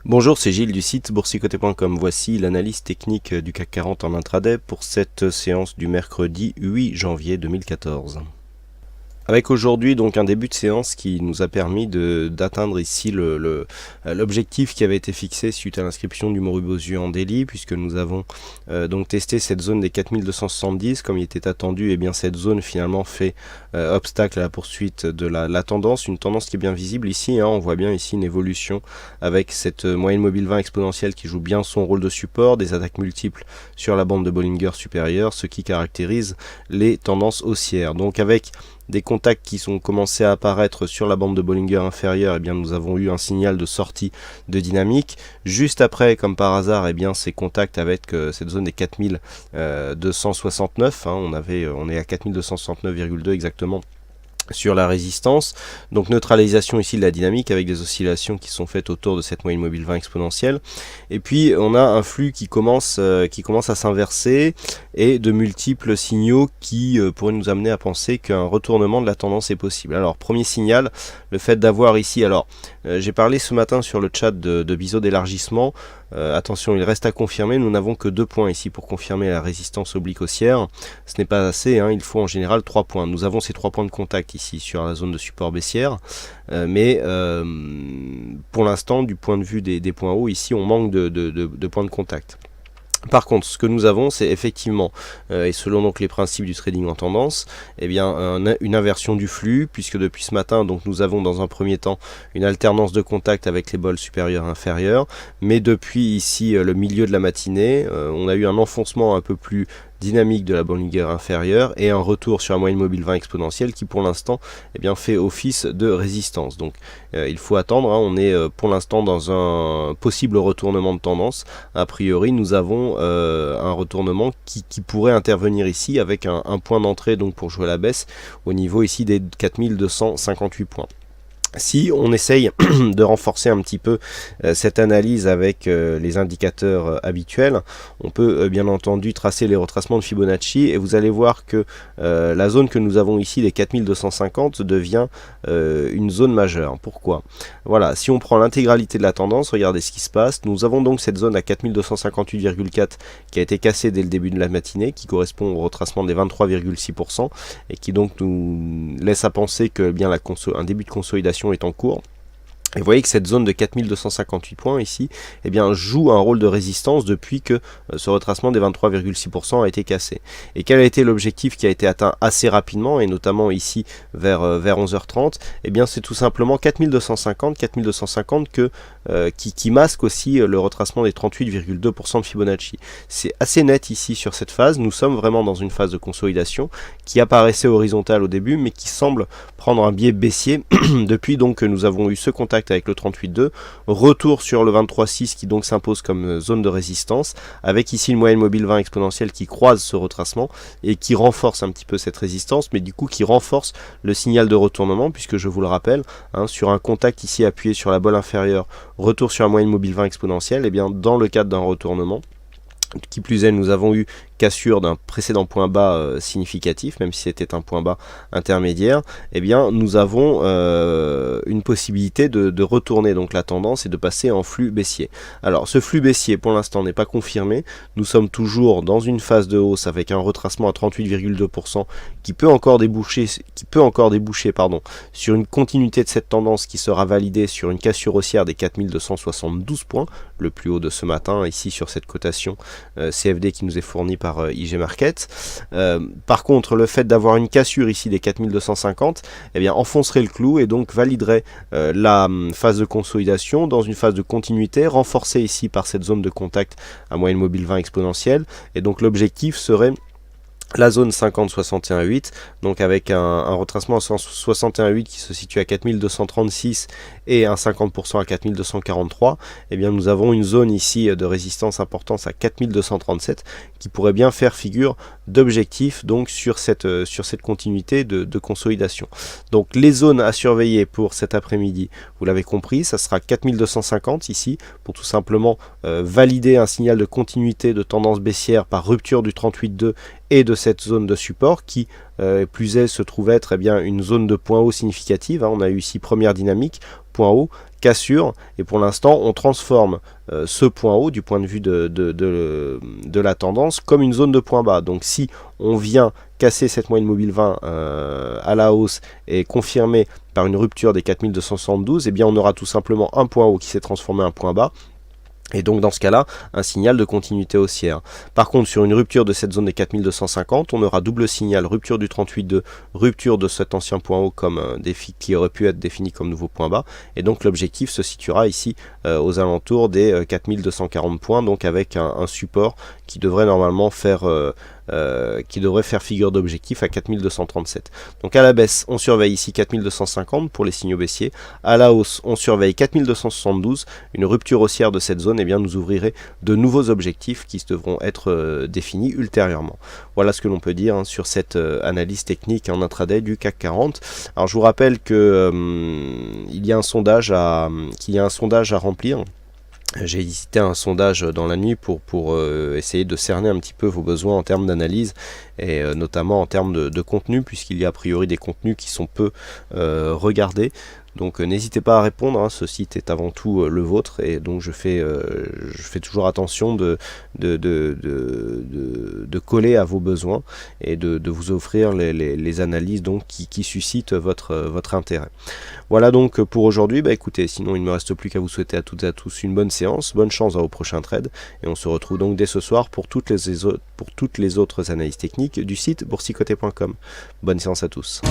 Bonjour, c'est Gilles du site boursicoté.com. Voici l'analyse technique du CAC 40 en intraday pour cette séance du mercredi 8 janvier 2014. Avec aujourd'hui donc un début de séance qui nous a permis d'atteindre ici l'objectif qui avait été fixé suite à l'inscription du Morubozu en daily, puisque nous avons donc testé cette zone des 4270 comme il était attendu. Et bien cette zone finalement fait obstacle à la poursuite de la tendance, une tendance qui est bien visible ici, on voit bien ici une évolution avec cette moyenne mobile 20 exponentielle qui joue bien son rôle de support, des attaques multiples sur la bande de Bollinger supérieure, ce qui caractérise les tendances haussières. Donc avec des contacts qui sont commencés à apparaître sur la bande de Bollinger inférieure, bien nous avons eu un signal de sortie de dynamique. Juste après, comme par hasard, bien ces contacts avec cette zone des 4269, on est à 4269,2 exactement sur la résistance, donc neutralisation ici de la dynamique avec des oscillations qui sont faites autour de cette moyenne mobile 20 exponentielle. Et puis on a un flux qui commence à s'inverser et de multiples signaux qui pourraient nous amener à penser qu'un retournement de la tendance est possible. Alors premier signal, le fait d'avoir ici, j'ai parlé ce matin sur le chat de biseau d'élargissement. Attention, il reste à confirmer, nous n'avons que 2 points ici pour confirmer la résistance oblique haussière. Ce n'est pas assez, il faut en général 3 points. Nous avons ces 3 points de contact ici sur la zone de support baissière, mais pour l'instant, du point de vue des points hauts, ici on manque de points de contact. Par contre, ce que nous avons, c'est effectivement, et selon donc les principes du trading en tendance, une inversion du flux, puisque depuis ce matin, donc nous avons dans un premier temps une alternance de contact avec les bols supérieurs et inférieurs, mais depuis ici le milieu de la matinée, on a eu un enfoncement un peu plus dynamique de la Bollinger inférieure et un retour sur la moyenne mobile 20 exponentielle qui pour l'instant fait office de résistance. Donc il faut attendre, on est pour l'instant dans un possible retournement de tendance. A priori nous avons un retournement qui pourrait intervenir ici avec un point d'entrée donc pour jouer la baisse au niveau ici des 4258 points. Si on essaye de renforcer un petit peu cette analyse avec les indicateurs habituels, on peut bien entendu tracer les retracements de Fibonacci et vous allez voir que la zone que nous avons ici, les 4250, devient une zone majeure. Pourquoi? Voilà, si on prend l'intégralité de la tendance, regardez ce qui se passe. Nous avons donc cette zone à 4258,4 qui a été cassée dès le début de la matinée, qui correspond au retracement des 23,6% et qui donc nous laisse à penser que un début de consolidation est en cours. Et vous voyez que cette zone de 4258 points ici joue un rôle de résistance depuis que ce retracement des 23,6% a été cassé. Et quel a été l'objectif qui a été atteint assez rapidement, et notamment ici vers 11h30? C'est tout simplement 4250 qui masque aussi le retracement des 38,2% de Fibonacci. C'est assez net ici sur cette phase. Nous sommes vraiment dans une phase de consolidation qui apparaissait horizontale au début, mais qui semble prendre un biais baissier depuis donc que nous avons eu ce contact avec le 38,2, retour sur le 23,6 qui donc s'impose comme zone de résistance, avec ici une moyenne mobile 20 exponentielle qui croise ce retracement et qui renforce un petit peu cette résistance, mais du coup qui renforce le signal de retournement, puisque je vous le rappelle, sur un contact ici appuyé sur la bolle inférieure, retour sur la moyenne mobile 20 exponentielle, dans le cadre d'un retournement, qui plus est, nous avons eu cassure d'un précédent point bas significatif, même si c'était un point bas intermédiaire, nous avons une possibilité de retourner donc la tendance et de passer en flux baissier. Alors ce flux baissier pour l'instant n'est pas confirmé, nous sommes toujours dans une phase de hausse avec un retracement à 38,2% qui peut encore déboucher sur une continuité de cette tendance qui sera validée sur une cassure haussière des 4272 points, le plus haut de ce matin ici sur cette cotation CFD qui nous est fournie par IG Market. Par contre, le fait d'avoir une cassure ici des 4250 enfoncerait le clou et donc validerait la phase de consolidation dans une phase de continuité renforcée ici par cette zone de contact à moyenne mobile 20 exponentielle, et donc l'objectif serait la zone 50-61,8, donc avec un retracement à 61,8 qui se situe à 4236 et un 50% à 4243, nous avons une zone ici de résistance importante à 4237 qui pourrait bien faire figure d'objectif donc sur cette continuité de consolidation. Donc les zones à surveiller pour cet après-midi, vous l'avez compris, ça sera 4250 ici pour tout simplement valider un signal de continuité de tendance baissière par rupture du 38,2 et de cette zone de support qui plus est se trouve être une zone de point haut significative. On a eu ici première dynamique, point haut, cassure, et pour l'instant on transforme ce point haut du point de vue de la tendance comme une zone de point bas. Donc si on vient casser cette moyenne mobile 20 à la hausse et confirmer par une rupture des 4272, eh bien on aura tout simplement un point haut qui s'est transformé en un point bas, et donc dans ce cas-là, un signal de continuité haussière. Par contre, sur une rupture de cette zone des 4250, on aura double signal, rupture du 38.2, rupture de cet ancien point haut comme un défi qui aurait pu être défini comme nouveau point bas, et donc l'objectif se situera ici aux alentours des 4240 points, donc avec un support qui devrait normalement faire figure d'objectif à 4237. Donc à la baisse, on surveille ici 4250 pour les signaux baissiers. À la hausse, on surveille 4272. Une rupture haussière de cette zone, eh bien, nous ouvrirait de nouveaux objectifs qui devront être définis ultérieurement. Voilà ce que l'on peut dire sur cette analyse technique en intraday du CAC 40. Alors je vous rappelle que il y a un sondage à remplir. J'ai hésité à un sondage dans la nuit pour essayer de cerner un petit peu vos besoins en termes d'analyse et notamment en termes de contenu, puisqu'il y a a priori des contenus qui sont peu regardés. Donc n'hésitez pas à répondre, ce site est avant tout le vôtre, et donc je fais toujours attention de coller à vos besoins et de vous offrir les analyses donc qui suscitent votre intérêt. Voilà donc pour aujourd'hui. Écoutez, sinon il ne me reste plus qu'à vous souhaiter à toutes et à tous une bonne séance, bonne chance dans vos prochains trades, et on se retrouve donc dès ce soir pour toutes les autres analyses techniques du site boursicoté.com. Bonne séance à tous.